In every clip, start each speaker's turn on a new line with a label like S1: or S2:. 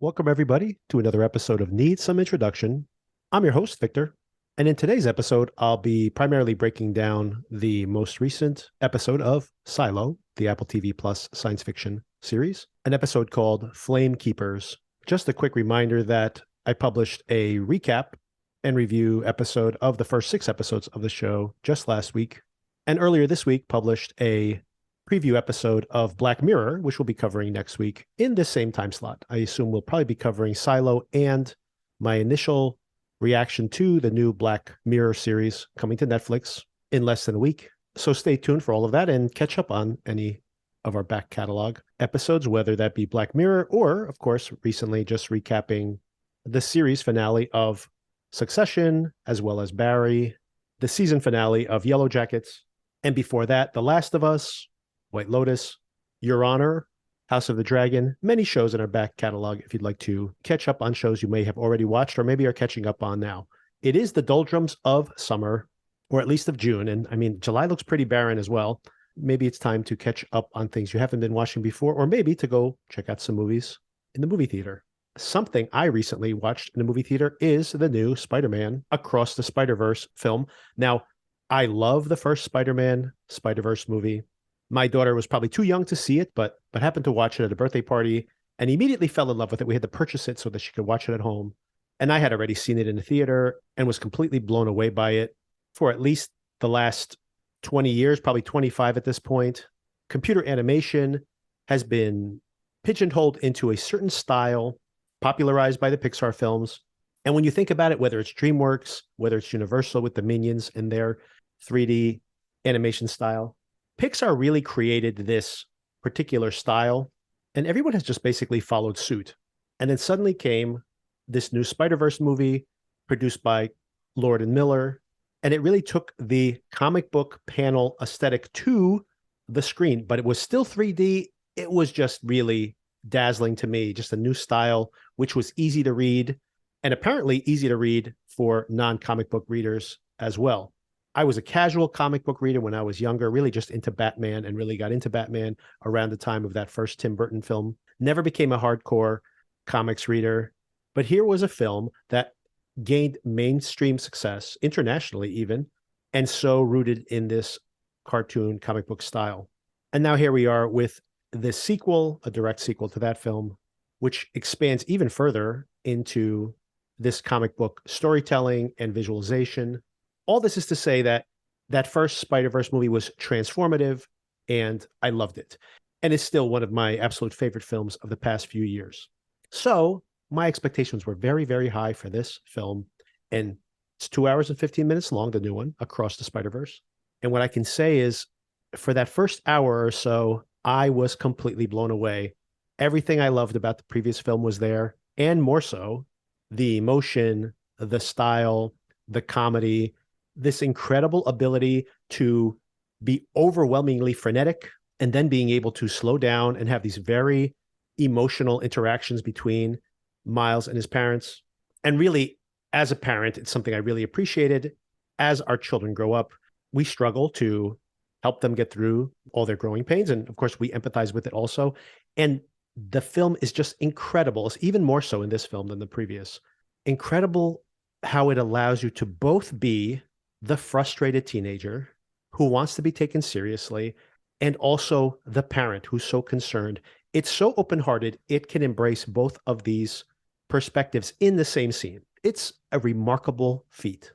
S1: Welcome, everybody, to another episode of Need Some Introduction. I'm your host, Victor, and in today's episode, I'll be primarily breaking down the most recent episode of Silo, the Apple TV Plus science fiction series, an episode called Flamekeepers. Just a quick reminder that I published a recap and review episode of the first 6 episodes of the show just last week, and earlier this week published a preview episode of Black Mirror, which we'll be covering next week in this same time slot. I assume we'll probably be covering Silo and my initial reaction to the new Black Mirror series coming to Netflix in less than a week. So stay tuned for all of that and catch up on any of our back catalog episodes, whether that be Black Mirror or, of course, recently just recapping the series finale of Succession, as well as Barry, the season finale of Yellow Jackets, and before that, The Last of Us, White Lotus, Your Honor, House of the Dragon, many shows in our back catalog if you'd like to catch up on shows you may have already watched or maybe are catching up on now. It is the doldrums of summer, or at least of June. And I mean, July looks pretty barren as well. Maybe it's time to catch up on things you haven't been watching before, or maybe to go check out some movies in the movie theater. Something I recently watched in the movie theater is the new Spider-Man Across the Spider-Verse film. Now, I love the first Spider-Man Spider-Verse movie. My daughter was probably too young to see it, but happened to watch it at a birthday party and immediately fell in love with it. We had to purchase it so that she could watch it at home. And I had already seen it in the theater and was completely blown away by it for at least the last 20 years, probably 25 at this point. Computer animation has been pigeonholed into a certain style popularized by the Pixar films. And when you think about it, whether it's DreamWorks, whether it's Universal with the Minions and their 3D animation style, Pixar really created this particular style, and everyone has just basically followed suit. And then suddenly came this new Spider-Verse movie produced by Lord and Miller, and it really took the comic book panel aesthetic to the screen, but it was still 3D. It was just really dazzling to me, just a new style, which was easy to read, and apparently easy to read for non-comic book readers as well. I was a casual comic book reader when I was younger, really just into Batman, and really got into Batman around the time of that first Tim Burton film. Never became a hardcore comics reader, but here was a film that gained mainstream success, internationally even, and so rooted in this cartoon comic book style. And now here we are with this sequel, a direct sequel to that film, which expands even further into this comic book storytelling and visualization. All this is to say that that first Spider-Verse movie was transformative, and I loved it. And it's still one of my absolute favorite films of the past few years. So my expectations were very, very high for this film. And it's 2 hours and 15 minutes long, the new one, Across the Spider-Verse. And what I can say is, for that first hour or so, I was completely blown away. Everything I loved about the previous film was there, and more so. The emotion, the style, the comedy, this incredible ability to be overwhelmingly frenetic and then being able to slow down and have these very emotional interactions between Miles and his parents. And really, as a parent, it's something I really appreciated. As our children grow up, we struggle to help them get through all their growing pains. And of course, we empathize with it also. And the film is just incredible. It's even more so in this film than the previous. Incredible how it allows you to both be the frustrated teenager who wants to be taken seriously, and also the parent who's so concerned. It's so open-hearted, it can embrace both of these perspectives in the same scene. It's a remarkable feat, ...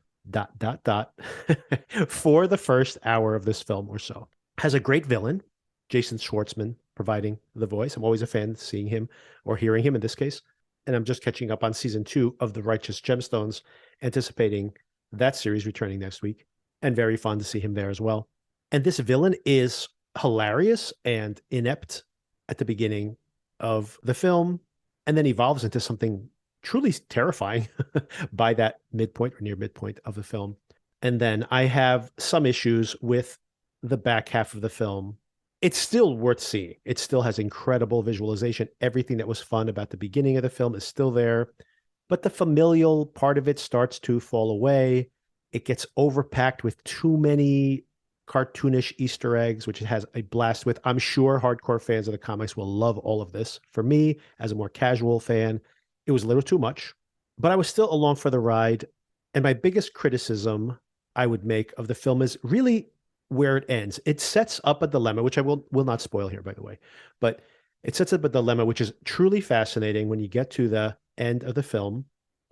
S1: for the first hour of this film or so. Has a great villain, Jason Schwartzman, providing the voice. I'm always a fan of seeing him, or hearing him in this case. And I'm just catching up on season 2 of The Righteous Gemstones, anticipating that series returning next week, and very fun to see him there as well. And this villain is hilarious and inept at the beginning of the film, and then evolves into something truly terrifying by that midpoint or near midpoint of the film. And then I have some issues with the back half of the film. It's still worth seeing. It still has incredible visualization. Everything that was fun about the beginning of the film is still there. But the familial part of it starts to fall away. It gets overpacked with too many cartoonish Easter eggs, which it has a blast with. I'm sure hardcore fans of the comics will love all of this. For me, as a more casual fan, It was a little too much, but I was still along for the ride. And my biggest criticism I would make of the film is really where it ends. It sets up a dilemma, which I will not spoil here, by the way, but it sets up a dilemma which is truly fascinating when you get to the end of the film,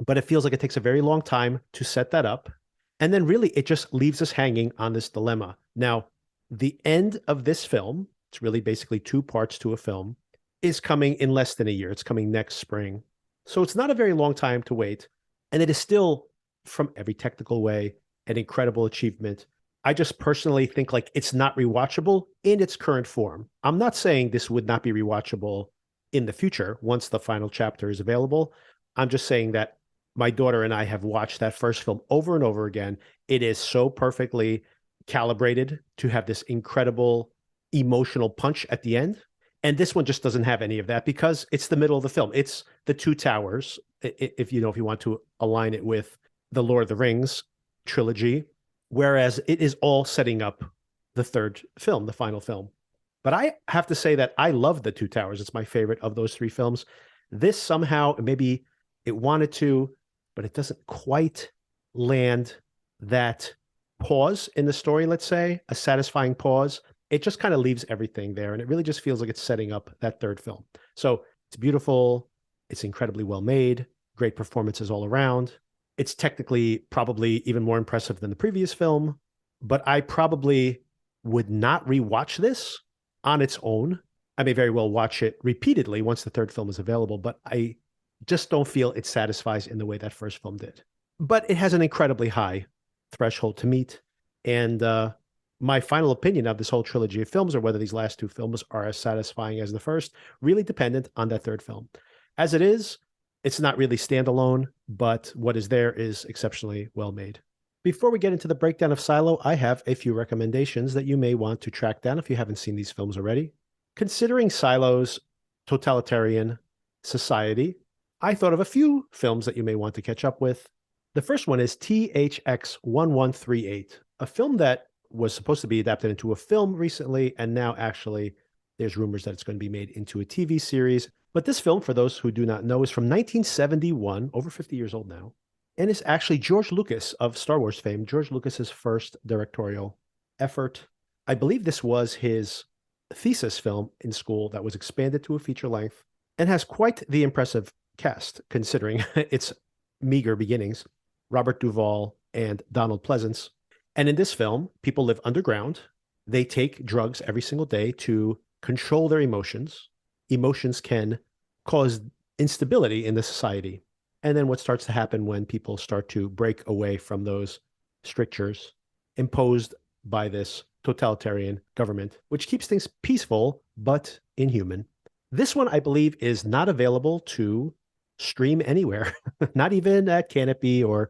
S1: but it feels like it takes a very long time to set that up. And then really it just leaves us hanging on this dilemma. Now, the end of this film, it's really basically two parts to a film, is coming in less than a year. It's coming next spring. So it's not a very long time to wait. And it is still, from every technical way, an incredible achievement. I just personally think like it's not rewatchable in its current form. I'm not saying this would not be rewatchable in the future once the final chapter is available. I'm just saying that my daughter and I have watched that first film over and over again. It is so perfectly calibrated to have this incredible emotional punch at the end. And this one just doesn't have any of that because it's the middle of the film. It's the two towers. If you want to align it with the Lord of the Rings trilogy, whereas it is all setting up the third film, the final film. But I have to say that I love the two towers. It's my favorite of those three films. This somehow, maybe it wanted to, but it doesn't quite land that pause in the story, let's say, a satisfying pause. It just kind of leaves everything there. And it really just feels like it's setting up that third film. So it's beautiful. It's incredibly well made. Great performances all around. It's technically probably even more impressive than the previous film, but I probably would not rewatch this on its own. I may very well watch it repeatedly once the third film is available, but I just don't feel it satisfies in the way that first film did. But it has an incredibly high threshold to meet. And my final opinion of this whole trilogy of films, or whether these last two films are as satisfying as the first, really dependent on that third film. As it is, it's not really standalone, but what is there is exceptionally well made. Before we get into the breakdown of Silo, I have a few recommendations that you may want to track down if you haven't seen these films already. Considering Silo's totalitarian society, I thought of a few films that you may want to catch up with. The first one is THX 1138, a film that was supposed to be adapted into a film recently, and now actually there's rumors that it's going to be made into a TV series. But this film, for those who do not know, is from 1971, over 50 years old now, and is actually George Lucas of Star Wars fame, George Lucas's first directorial effort. I believe this was his thesis film in school that was expanded to a feature length and has quite the impressive cast, considering its meager beginnings. Robert Duvall and Donald Pleasance. And in this film, people live underground. They take drugs every single day to control their emotions. Emotions can cause instability in the society. And then what starts to happen when people start to break away from those strictures imposed by this totalitarian government, which keeps things peaceful but inhuman. This one, I believe, is not available to stream anywhere, not even at Canopy or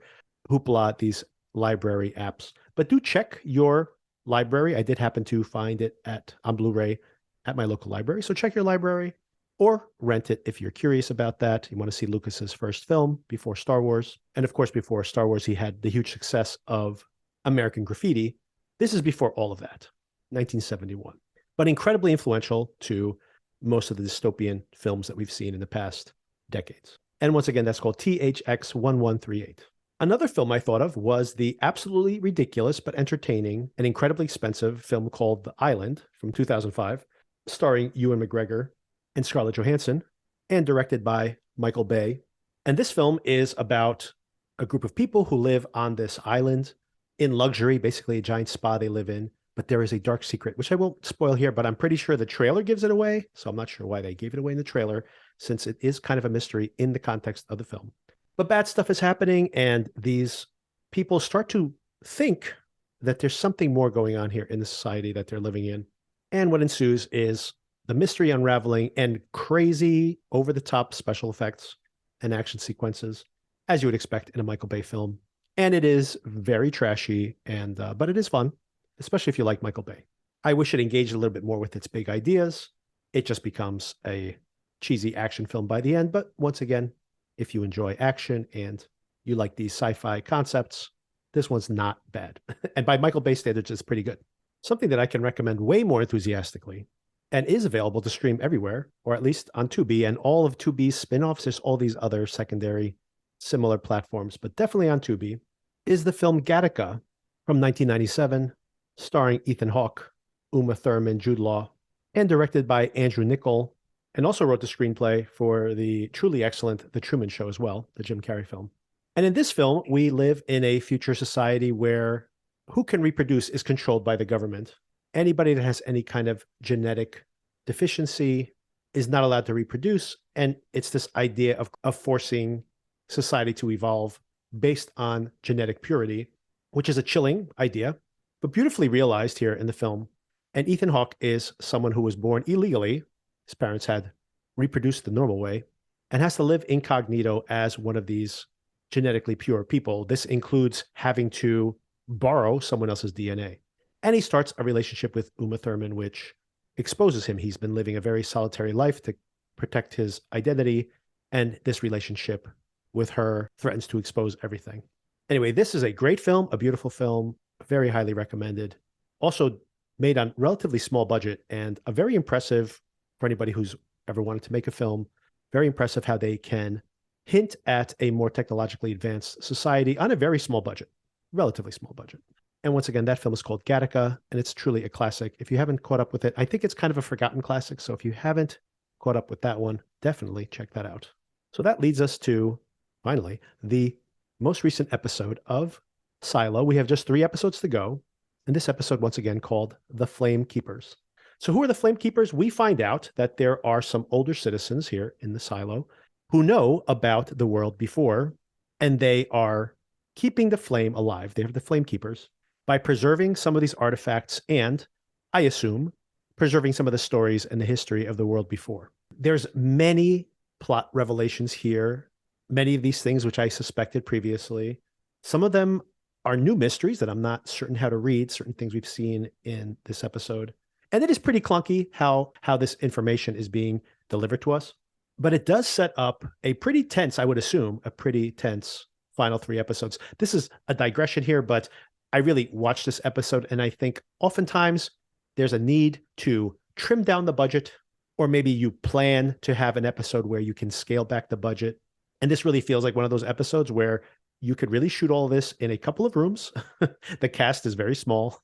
S1: Hoopla, these library apps. But do check your library. I did happen to find it on Blu-ray at my local library. So check your library or rent it if you're curious about that. You want to see Lucas's first film before Star Wars. And of course, before Star Wars, he had the huge success of American Graffiti. This is before all of that, 1971. But incredibly influential to most of the dystopian films that we've seen in the past decades. And once again, that's called THX 1138. Another film I thought of was the absolutely ridiculous but entertaining and incredibly expensive film called The Island from 2005, starring Ewan McGregor and Scarlett Johansson, and directed by Michael Bay. And this film is about a group of people who live on this island in luxury, basically a giant spa they live in. But there is a dark secret, which I won't spoil here, but I'm pretty sure the trailer gives it away. So I'm not sure why they gave it away in the trailer, since it is kind of a mystery in the context of the film. But bad stuff is happening, and these people start to think that there's something more going on here in the society that they're living in. And what ensues is the mystery unraveling and crazy, over-the-top special effects and action sequences, as you would expect in a Michael Bay film. And it is very trashy, but it is fun, especially if you like Michael Bay. I wish it engaged a little bit more with its big ideas. It just becomes a cheesy action film by the end. But once again, if you enjoy action and you like these sci-fi concepts, this one's not bad. And by Michael Bay standards, it's pretty good. Something that I can recommend way more enthusiastically, and is available to stream everywhere, or at least on Tubi and all of Tubi's spin-offs. There's all these other secondary similar platforms, but definitely on Tubi, is the film Gattaca from 1997, starring Ethan Hawke, Uma Thurman, Jude Law, and directed by Andrew Niccol, and also wrote the screenplay for the truly excellent The Truman Show as well, the Jim Carrey film. And in this film, we live in a future society where who can reproduce is controlled by the government. Anybody that has any kind of genetic deficiency is not allowed to reproduce. And it's this idea of forcing society to evolve based on genetic purity, which is a chilling idea, but beautifully realized here in the film. And Ethan Hawke is someone who was born illegally. His parents had reproduced the normal way and has to live incognito as one of these genetically pure people. This includes having to borrow someone else's DNA. And he starts a relationship with Uma Thurman, which exposes him. He's been living a very solitary life to protect his identity, and this relationship with her threatens to expose everything. Anyway, this is a great film, a beautiful film, very highly recommended. Also made on relatively small budget and a very impressive, for anybody who's ever wanted to make a film, very impressive how they can hint at a more technologically advanced society on a very small budget, relatively small budget. And once again, that film is called Gattaca, and it's truly a classic. If you haven't caught up with it, I think it's kind of a forgotten classic. So if you haven't caught up with that one, definitely check that out. So that leads us to, finally, the most recent episode of Silo. We have just 3 episodes to go. And this episode, once again, called The Flamekeepers. So who are the Flamekeepers? We find out that there are some older citizens here in the Silo who know about the world before, and they are keeping the flame alive. They're the Flamekeepers by preserving some of these artifacts and, I assume, preserving some of the stories and the history of the world before. There's many plot revelations here, many of these things which I suspected previously. Some of them are new mysteries that I'm not certain how to read, certain things we've seen in this episode. And it is pretty clunky how this information is being delivered to us. But it does set up a pretty tense, I would assume, a pretty tense final 3 episodes. This is a digression here, but I really watched this episode, and I think oftentimes there's a need to trim down the budget, or maybe you plan to have an episode where you can scale back the budget. And this really feels like one of those episodes where you could really shoot all of this in a couple of rooms. The cast is very small.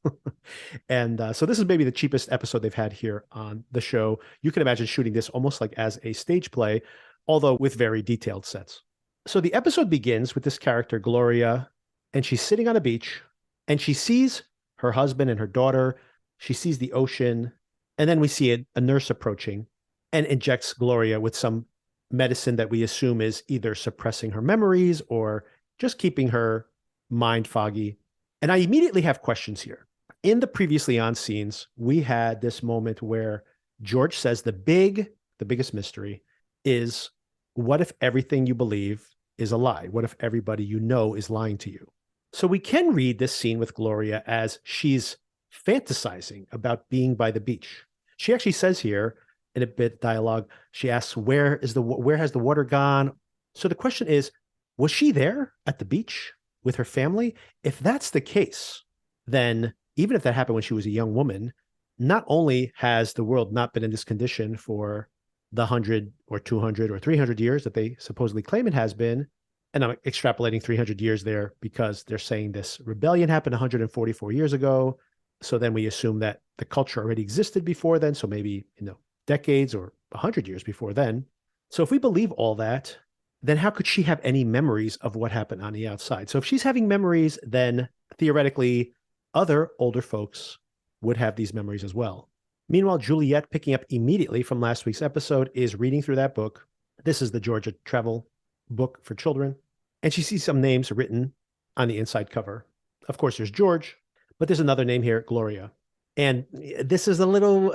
S1: And so this is maybe the cheapest episode they've had here on the show. You can imagine shooting this almost like as a stage play, although with very detailed sets. So the episode begins with this character, Gloria, and she's sitting on a beach, and she sees her husband and her daughter. She sees the ocean, and then we see a nurse approaching and injects Gloria with some medicine that we assume is either suppressing her memories or just keeping her mind foggy. And I immediately have questions here. In the previously on scenes, we had this moment where George says the biggest mystery is, what if everything you believe is a lie? What if everybody you know is lying to you? So we can read this scene with Gloria as she's fantasizing about being by the beach. She actually says here in a bit dialogue, she asks, where has the water gone? So the question is, was she there at the beach with her family? If that's the case, then even if that happened when she was a young woman, not only has the world not been in this condition for the 100 or 200 or 300 years that they supposedly claim it has been, and I'm extrapolating 300 years there because they're saying this rebellion happened 144 years ago. So then we assume that the culture already existed before then. So maybe, decades or 100 years before then. So if we believe all that, then how could she have any memories of what happened on the outside? So if she's having memories, then theoretically, other older folks would have these memories as well. Meanwhile, Juliette, picking up immediately from last week's episode, is reading through that book. This is the Georgia travel book for children. And she sees some names written on the inside cover. Of course, there's George, but there's another name here, Gloria. And this is a little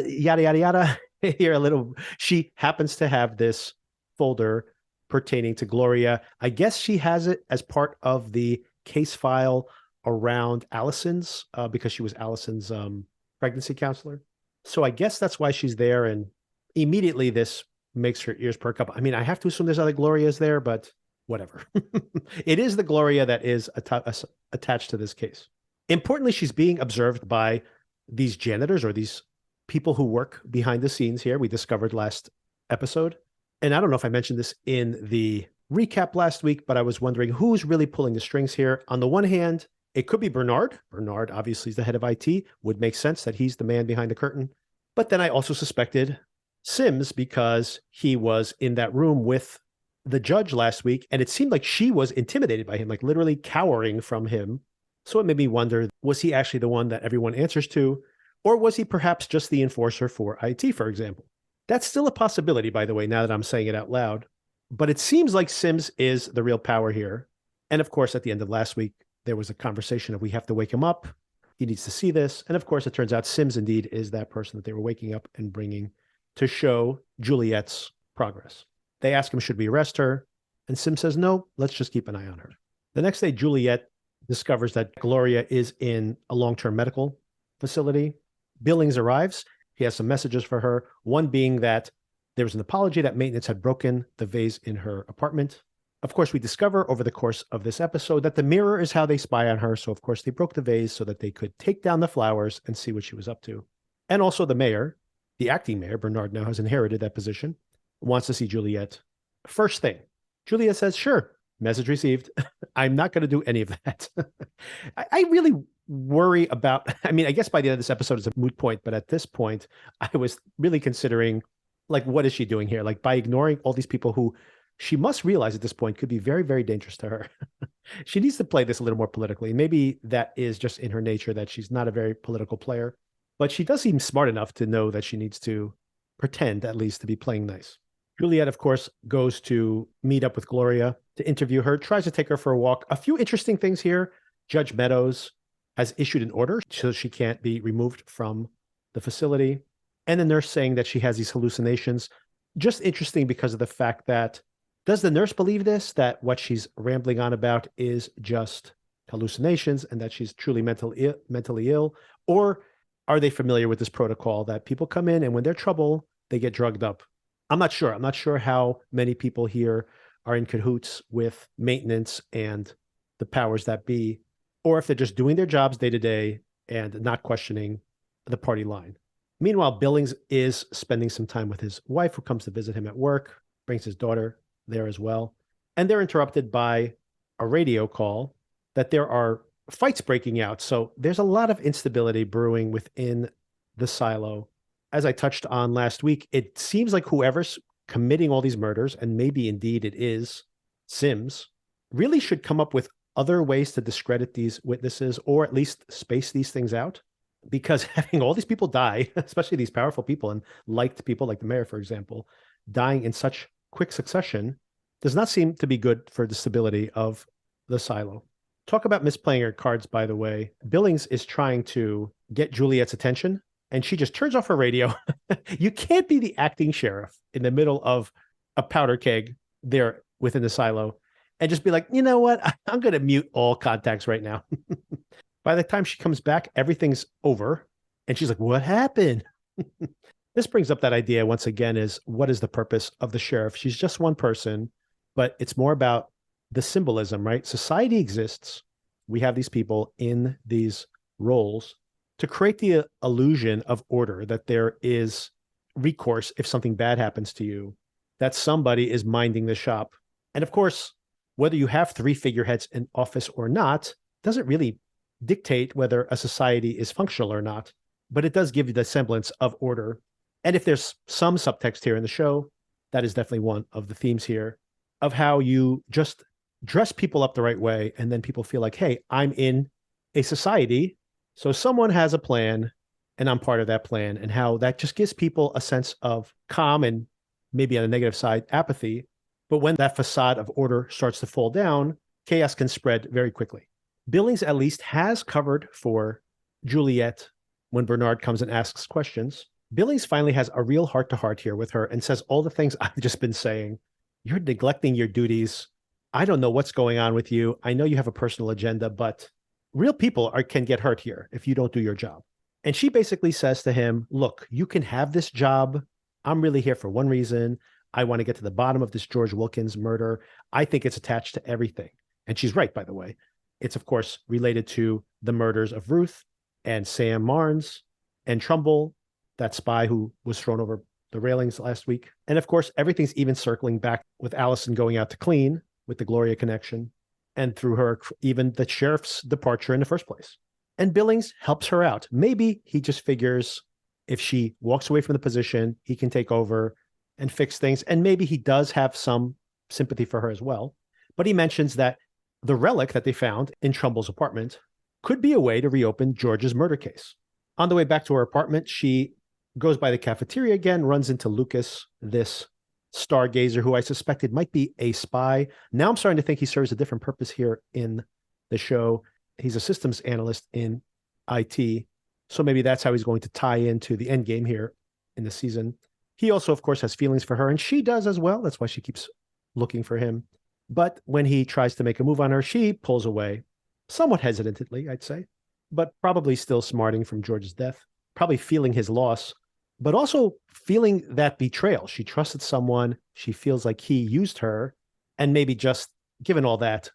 S1: yada, yada, yada here, a little. She happens to have this folder pertaining to Gloria. I guess she has it as part of the case file around Allison's, because she was Allison's pregnancy counselor. So I guess that's why she's there. And immediately this makes her ears perk up. I mean, I have to assume there's other Glorias there, but whatever. It is the Gloria that is attached to this case. Importantly, she's being observed by these janitors or these people who work behind the scenes here. We discovered last episode. And I don't know if I mentioned this in the recap last week, but I was wondering who's really pulling the strings here. On the one hand, it could be Bernard. Bernard obviously is the head of IT. Would make sense that he's the man behind the curtain. But then I also suspected Sims because he was in that room with the judge last week, and it seemed like she was intimidated by him, like literally cowering from him. So it made me wonder, was he actually the one that everyone answers to? Or was he perhaps just the enforcer for IT, for example? That's still a possibility, by the way, now that I'm saying it out loud. But it seems like Sims is the real power here. And of course, at the end of last week, there was a conversation of we have to wake him up. He needs to see this. And of course, it turns out Sims indeed is that person that they were waking up and bringing to show Juliette's progress. They ask him, should we arrest her? And Sims says, no, let's just keep an eye on her. The next day, Juliette discovers that Gloria is in a long-term medical facility. Billings arrives. He has some messages for her, one being that there was an apology that maintenance had broken the vase in her apartment. Of course, we discover over the course of this episode that the mirror is how they spy on her. So, of course, they broke the vase so that they could take down the flowers and see what she was up to. And also the mayor, the acting mayor, Bernard now has inherited that position, wants to see Juliette. First thing, Juliette says, sure, message received. I'm not going to do any of that. I really worry about, I mean, I guess by the end of this episode it's a moot point, but at this point, I was really considering, like, what is she doing here? Like, by ignoring all these people who she must realize at this point could be very, very dangerous to her. She needs to play this a little more politically. Maybe that is just in her nature that she's not a very political player, but she does seem smart enough to know that she needs to pretend at least to be playing nice. Juliette, of course, goes to meet up with Gloria to interview her, tries to take her for a walk. A few interesting things here. Judge Meadows has issued an order so she can't be removed from the facility. And the nurse saying that she has these hallucinations. Just interesting because of the fact that, does the nurse believe this, that what she's rambling on about is just hallucinations and that she's truly mentally ill? Or are they familiar with this protocol that people come in and when they're trouble, they get drugged up? I'm not sure. I'm not sure how many people here are in cahoots with maintenance and the powers that be, or if they're just doing their jobs day to day and not questioning the party line. Meanwhile, Billings is spending some time with his wife, who comes to visit him at work, brings his daughter there as well. And they're interrupted by a radio call that there are fights breaking out. So there's a lot of instability brewing within the silo. As I touched on last week, it seems like whoever's committing all these murders, and maybe indeed it is Sims, really should come up with other ways to discredit these witnesses or at least space these things out. Because having all these people die, especially these powerful people and liked people like the mayor, for example, dying in such quick succession does not seem to be good for the stability of the silo. Talk about misplaying her cards, by the way. Billings is trying to get Juliette's attention, and she just turns off her radio. You can't be the acting sheriff in the middle of a powder keg there within the silo and just be like, you know what? I'm going to mute all contacts right now. By the time she comes back, everything's over. And she's like, what happened? This brings up that idea once again is, what is the purpose of the sheriff? She's just one person, but it's more about the symbolism, right? Society exists. We have these people in these roles to create the illusion of order, that there is recourse if something bad happens to you, that somebody is minding the shop. And of course, whether you have three figureheads in office or not doesn't really dictate whether a society is functional or not, but it does give you the semblance of order. And if there's some subtext here in the show, that is definitely one of the themes here of how you just dress people up the right way. And then people feel like, hey, I'm in a society. So someone has a plan and I'm part of that plan, and how that just gives people a sense of calm and maybe on the negative side, apathy. But when that facade of order starts to fall down, chaos can spread very quickly. Billings at least has covered for Juliette when Bernard comes and asks questions. Billings finally has a real heart-to-heart here with her and says all the things I've just been saying. You're neglecting your duties. I don't know what's going on with you. I know you have a personal agenda, but real people can get hurt here if you don't do your job. And she basically says to him, look, you can have this job. I'm really here for one reason. I want to get to the bottom of this George Wilkins murder. I think it's attached to everything. And she's right, by the way. It's, of course, related to the murders of Ruth and Sam Marnes and Trumbull that spy who was thrown over the railings last week. And of course, everything's even circling back with Allison going out to clean with the Gloria connection, and through her, even the sheriff's departure in the first place. And Billings helps her out. Maybe he just figures if she walks away from the position, he can take over and fix things. And maybe he does have some sympathy for her as well. But he mentions that the relic that they found in Trumbull's apartment could be a way to reopen George's murder case. On the way back to her apartment, she goes by the cafeteria again, runs into Lucas, this stargazer who I suspected might be a spy. Now I'm starting to think he serves a different purpose here in the show. He's a systems analyst in IT. So maybe that's how he's going to tie into the end game here in the season. He also, of course, has feelings for her, and she does as well. That's why she keeps looking for him. But when he tries to make a move on her, she pulls away, somewhat hesitantly, I'd say, but probably still smarting from George's death, probably feeling his loss, but also feeling that betrayal. She trusted someone. She feels like he used her, and maybe just given all that,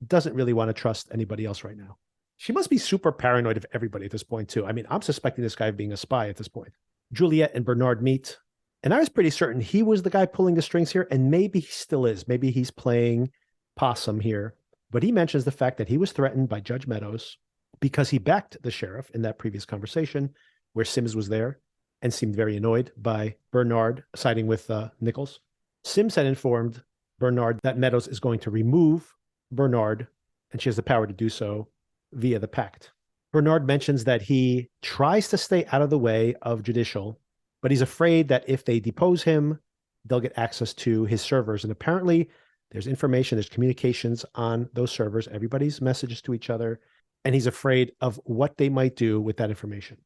S1: doesn't really want to trust anybody else right now. She must be super paranoid of everybody at this point, too. I mean, I'm suspecting this guy of being a spy at this point. Juliette and Bernard meet, and I was pretty certain he was the guy pulling the strings here, and maybe he still is. Maybe he's playing possum here. But he mentions the fact that he was threatened by Judge Meadows because he backed the sheriff in that previous conversation where Sims was there and seemed very annoyed by Bernard siding with Nichols. Sims had informed Bernard that Meadows is going to remove Bernard, and she has the power to do so via the pact. Bernard mentions that he tries to stay out of the way of judicial, but he's afraid that if they depose him, they'll get access to his servers. And apparently there's information, there's communications on those servers, everybody's messages to each other, and he's afraid of what they might do with that information.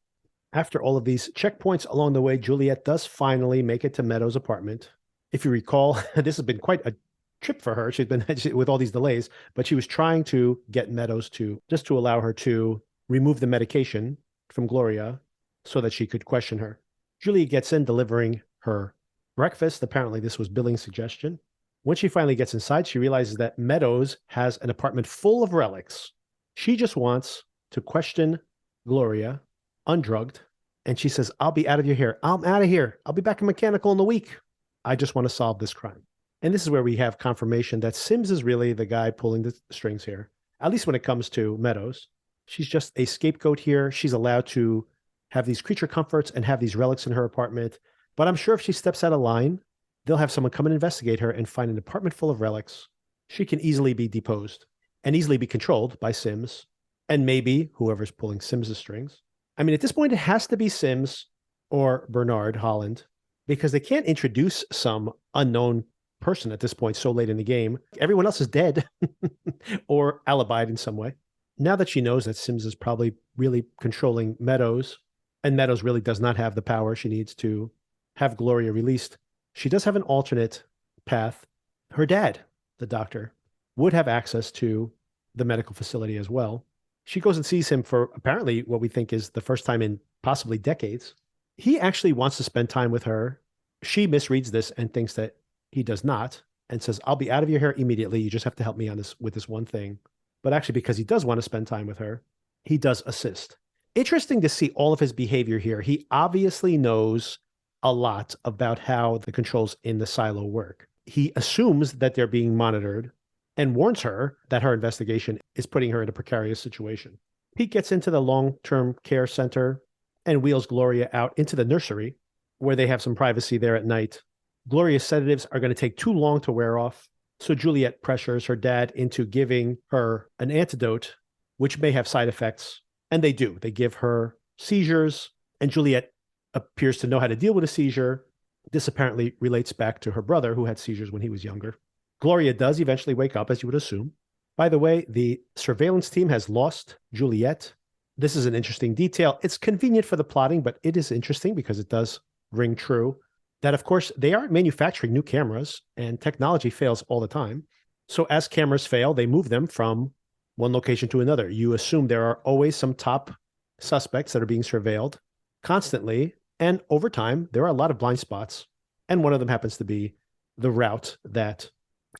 S1: After all of these checkpoints along the way, Juliette does finally make it to Meadows' apartment. If you recall, this has been quite a trip for her. She's been with all these delays, but she was trying to get Meadows to allow her to remove the medication from Gloria so that she could question her. Juliette gets in, delivering her breakfast. Apparently, this was Billing's suggestion. When she finally gets inside, she realizes that Meadows has an apartment full of relics. She just wants to question Gloria, undrugged, and she says, "I'll be out of your hair. I'm out of here. I'll be back in mechanical in a week. I just want to solve this crime." And this is where we have confirmation that Sims is really the guy pulling the strings here, at least when it comes to Meadows. She's just a scapegoat here. She's allowed to have these creature comforts and have these relics in her apartment. But I'm sure if she steps out of line, they'll have someone come and investigate her and find an apartment full of relics. She can easily be deposed and easily be controlled by Sims, and maybe whoever's pulling Sims' strings. I mean, at this point, it has to be Sims or Bernard Holland, because they can't introduce some unknown person at this point so late in the game. Everyone else is dead or alibied in some way. Now that she knows that Sims is probably really controlling Meadows, and Meadows really does not have the power she needs to have Gloria released, she does have an alternate path. Her dad, the doctor, would have access to the medical facility as well. She goes and sees him for apparently what we think is the first time in possibly decades. He actually wants to spend time with her. She misreads this and thinks that he does not, and says, "I'll be out of your hair immediately. You just have to help me on this with this one thing." But actually, because he does want to spend time with her, he does assist. Interesting to see all of his behavior here. He obviously knows a lot about how the controls in the silo work. He assumes that they're being monitored and warns her that her investigation is putting her in a precarious situation. Pete gets into the long-term care center and wheels Gloria out into the nursery, where they have some privacy there at night. Gloria's sedatives are going to take too long to wear off, so Juliette pressures her dad into giving her an antidote, which may have side effects. And they do. They give her seizures, and Juliette appears to know how to deal with a seizure. This apparently relates back to her brother, who had seizures when he was younger. Gloria does eventually wake up, as you would assume. By the way, the surveillance team has lost Juliette. This is an interesting detail. It's convenient for the plotting, but it is interesting because it does ring true that, of course, they aren't manufacturing new cameras, and technology fails all the time. So as cameras fail, they move them from one location to another. You assume there are always some top suspects that are being surveilled constantly, and over time, there are a lot of blind spots, and one of them happens to be the route that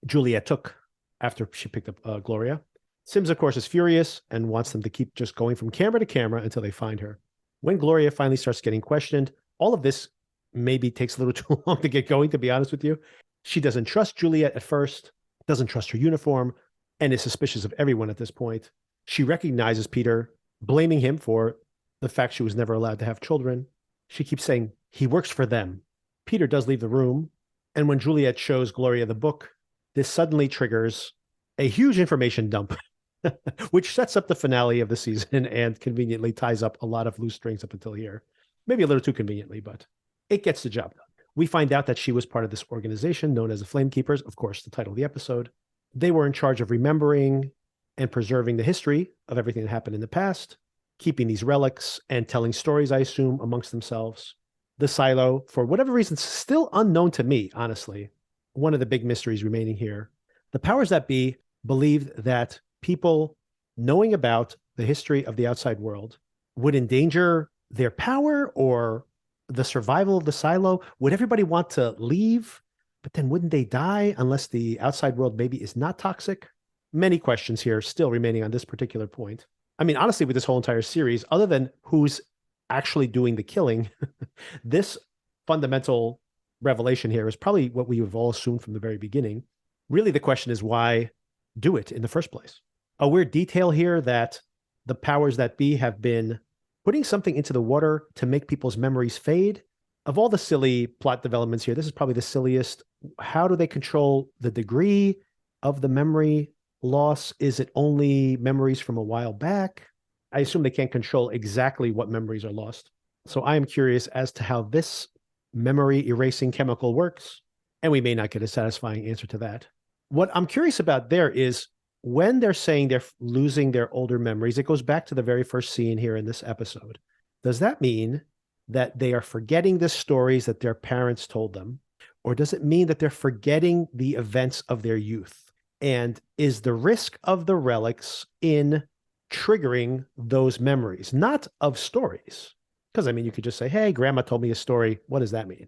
S1: Juliette took after she picked up Gloria. Sims, of course, is furious and wants them to keep just going from camera to camera until they find her. When Gloria finally starts getting questioned, All of this maybe takes a little too long to get going, to be honest with you. She doesn't trust Juliette at first, doesn't trust her uniform, and is suspicious of everyone at this point. She recognizes Peter, blaming him for the fact she was never allowed to have children. She keeps saying, he works for them. Peter does leave the room, and when Juliette shows Gloria the book, this suddenly triggers a huge information dump, which sets up the finale of the season and conveniently ties up a lot of loose strings up until here. Maybe a little too conveniently, but it gets the job done. We find out that she was part of this organization known as the Flamekeepers, of course, the title of the episode. They were in charge of remembering and preserving the history of everything that happened in the past, keeping these relics and telling stories, I assume, amongst themselves. The silo, for whatever reason, still unknown to me, honestly. One of the big mysteries remaining here. The powers that be believed that people knowing about the history of the outside world would endanger their power or the survival of the silo. Would everybody want to leave? But then wouldn't they die unless the outside world maybe is not toxic? Many questions here still remaining on this particular point. I mean, honestly, with this whole entire series, other than who's actually doing the killing, this fundamental revelation here is probably what we have all assumed from the very beginning. Really, the question is why do it in the first place? A weird detail here that the powers that be have been putting something into the water to make people's memories fade. Of all the silly plot developments here, this is probably the silliest. How do they control the degree of the memory loss? Is it only memories from a while back? I assume they can't control exactly what memories are lost. So I am curious as to how this memory erasing chemical works, and we may not get a satisfying answer to that. What I'm curious about there is when they're saying they're losing their older memories, it goes back to the very first scene here in this episode. Does that mean that they are forgetting the stories that their parents told them? Or does it mean that they're forgetting the events of their youth? And is the risk of the relics in triggering those memories, not of stories? Because, I mean, you could just say, hey, grandma told me a story. What does that mean?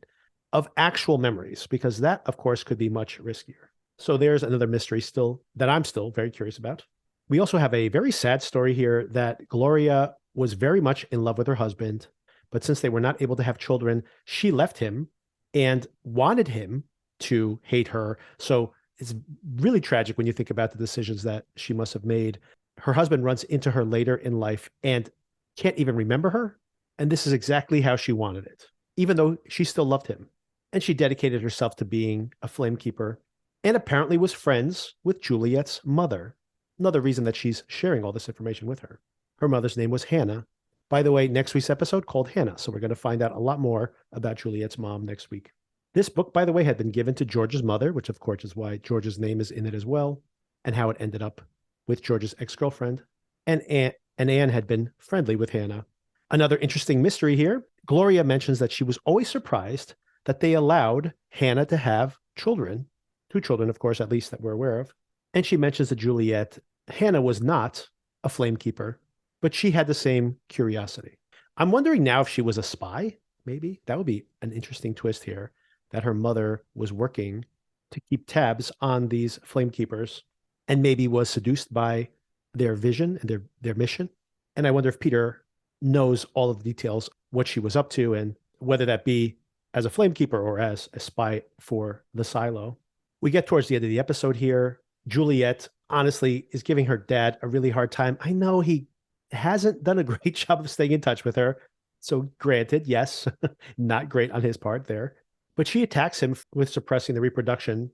S1: Of actual memories, because that, of course, could be much riskier. So there's another mystery still that I'm still very curious about. We also have a very sad story here that Gloria was very much in love with her husband, but since they were not able to have children, she left him and wanted him to hate her. So it's really tragic when you think about the decisions that she must have made. Her husband runs into her later in life and can't even remember her. And this is exactly how she wanted it, even though she still loved him. And she dedicated herself to being a flamekeeper and apparently was friends with Juliette's mother. Another reason that she's sharing all this information with her. Her mother's name was Hannah. By the way, next week's episode called Hannah. So we're going to find out a lot more about Juliette's mom next week. This book, by the way, had been given to George's mother, which of course is why George's name is in it as well, and how it ended up with George's ex-girlfriend. And Anne had been friendly with Hannah. Another interesting mystery here, Gloria mentions that she was always surprised that they allowed Hannah to have children. 2 children, of course, at least that we're aware of. And she mentions to Juliette, Hannah was not a flamekeeper, but she had the same curiosity. I'm wondering now if she was a spy, maybe. That would be an interesting twist here, that her mother was working to keep tabs on these flamekeepers and maybe was seduced by their vision and their mission. And I wonder if Peter knows all of the details, what she was up to, and whether that be as a flamekeeper or as a spy for the silo. We get towards the end of the episode here. Juliette, honestly, is giving her dad a really hard time. I know he hasn't done a great job of staying in touch with her. So granted, yes, not great on his part there. But she attacks him with suppressing the reproduction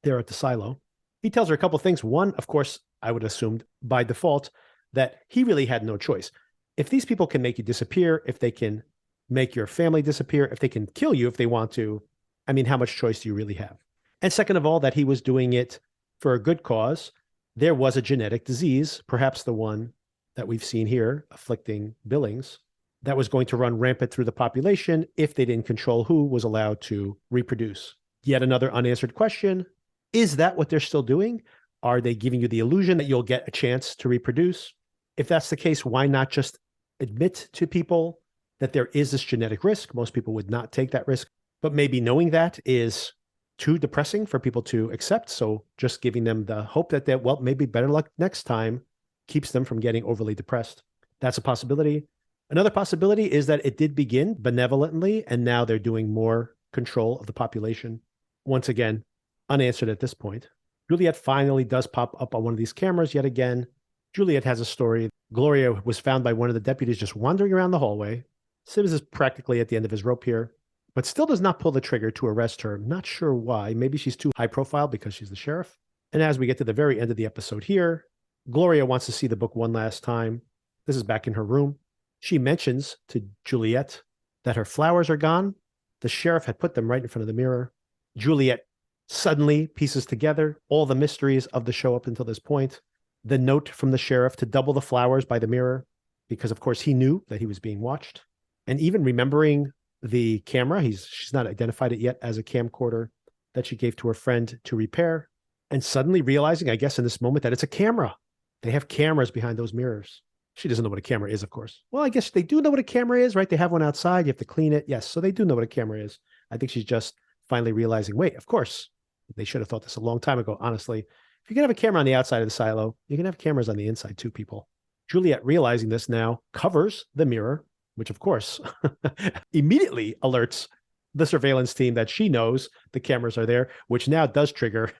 S1: there at the silo. He tells her a couple of things. One, of course, I would assume by default that he really had no choice. If these people can make you disappear, if they can make your family disappear, if they can kill you if they want to, I mean, how much choice do you really have? And second of all, that he was doing it for a good cause. There was a genetic disease, perhaps the one that we've seen here afflicting Billings, that was going to run rampant through the population if they didn't control who was allowed to reproduce. Yet another unanswered question. Is that what they're still doing? Are they giving you the illusion that you'll get a chance to reproduce? If that's the case, why not just admit to people that there is this genetic risk? Most people would not take that risk, but maybe knowing that is too depressing for people to accept. So just giving them the hope that maybe better luck next time keeps them from getting overly depressed. That's a possibility. Another possibility is that it did begin benevolently, and now they're doing more control of the population. Once again, unanswered at this point. Juliette finally does pop up on one of these cameras yet again. Juliette has a story. Gloria was found by one of the deputies just wandering around the hallway. Sims is practically at the end of his rope here, but still does not pull the trigger to arrest her. Not sure why. Maybe she's too high profile because she's the sheriff. And as we get to the very end of the episode here, Gloria wants to see the book one last time. This is back in her room. She mentions to Juliette that her flowers are gone. The sheriff had put them right in front of the mirror. Juliette suddenly pieces together all the mysteries of the show up until this point. The note from the sheriff to double the flowers by the mirror, because of course he knew that he was being watched. And even remembering the camera, she's not identified it yet as a camcorder that she gave to her friend to repair. And suddenly realizing, I guess in this moment, that it's a camera. They have cameras behind those mirrors. She doesn't know what a camera is, of course. Well, I guess they do know what a camera is, right? They have one outside. You have to clean it. Yes, so they do know what a camera is. I think she's just finally realizing, wait, of course. They should have thought this a long time ago, honestly. If you can have a camera on the outside of the silo, you can have cameras on the inside too, people. Juliette, realizing this now, covers the mirror, which of course immediately alerts the surveillance team that she knows the cameras are there, which now does trigger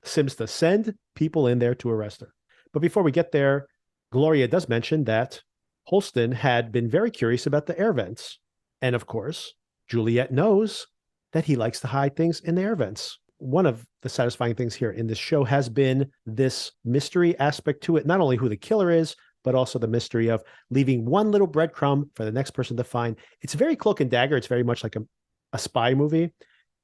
S1: Sims to send people in there to arrest her. But before we get there, Gloria does mention that Holston had been very curious about the air vents. And of course, Juliette knows that he likes to hide things in the air vents. One of the satisfying things here in this show has been this mystery aspect to it, not only who the killer is, but also the mystery of leaving one little breadcrumb for the next person to find. It's very cloak and dagger. It's very much like a spy movie.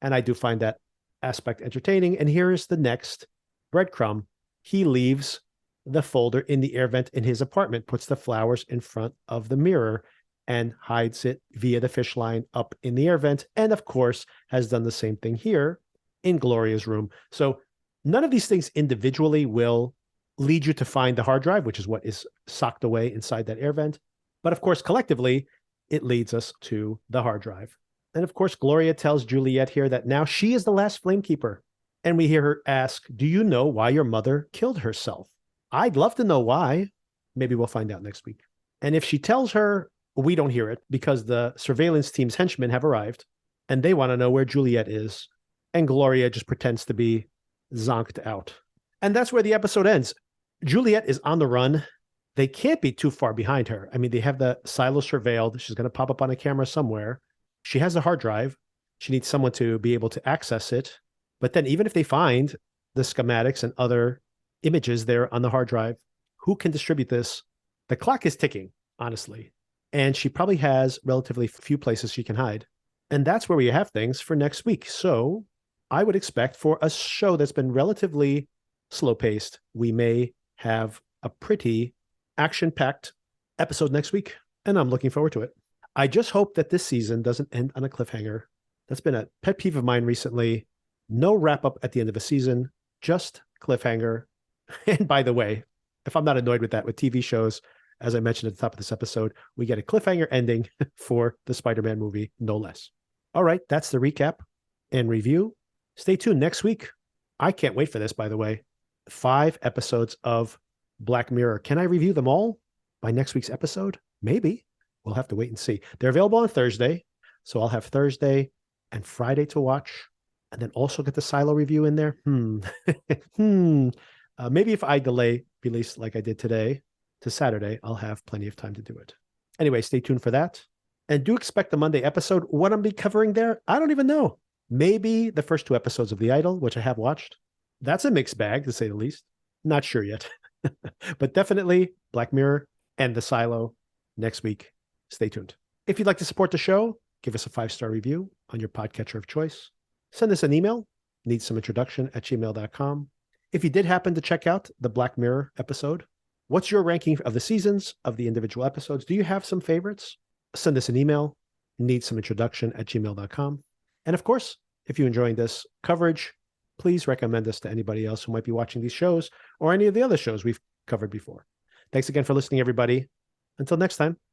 S1: And I do find that aspect entertaining. And here is the next breadcrumb. He leaves the folder in the air vent in his apartment, puts the flowers in front of the mirror, and hides it via the fish line up in the air vent. And of course, has done the same thing here in Gloria's room. So none of these things individually will lead you to find the hard drive, which is what is socked away inside that air vent. But of course, collectively, it leads us to the hard drive. And of course, Gloria tells Juliette here that now she is the last Flamekeeper. And we hear her ask, do you know why your mother killed herself? I'd love to know why. Maybe we'll find out next week. And if she tells her, we don't hear it because the surveillance team's henchmen have arrived and they want to know where Juliette is. And Gloria just pretends to be zonked out. And that's where the episode ends. Juliette is on the run. They can't be too far behind her. I mean, they have the silo surveilled. She's going to pop up on a camera somewhere. She has a hard drive. She needs someone to be able to access it. But then even if they find the schematics and other images there on the hard drive, who can distribute this? The clock is ticking, honestly. And she probably has relatively few places she can hide. And that's where we have things for next week. So I would expect for a show that's been relatively slow-paced, we may have a pretty action-packed episode next week. And I'm looking forward to it. I just hope that this season doesn't end on a cliffhanger. That's been a pet peeve of mine recently. No wrap-up at the end of a season, just cliffhanger. And by the way, if I'm not annoyed with that with TV shows, as I mentioned at the top of this episode, we get a cliffhanger ending for the Spider-Man movie, no less. All right, that's the recap and review. Stay tuned next week. I can't wait for this, by the way. 5 episodes of Black Mirror. Can I review them all by next week's episode? Maybe. We'll have to wait and see. They're available on Thursday, so I'll have Thursday and Friday to watch, and then also get the Silo review in there. Maybe if I delay release like I did today to Saturday, I'll have plenty of time to do it. Anyway, stay tuned for that. And do expect the Monday episode. What I'm be covering there, I don't even know. Maybe the first 2 episodes of The Idol, which I have watched. That's a mixed bag, to say the least. Not sure yet. But definitely Black Mirror and The Silo next week. Stay tuned. If you'd like to support the show, give us a 5-star review on your podcatcher of choice. Send us an email, needssomeintroduction@gmail.com. If you did happen to check out the Black Mirror episode, what's your ranking of the seasons, of the individual episodes? Do you have some favorites? Send us an email, needssomeintroduction@gmail.com. And of course, if you're enjoying this coverage, please recommend us to anybody else who might be watching these shows or any of the other shows we've covered before. Thanks again for listening, everybody. Until next time.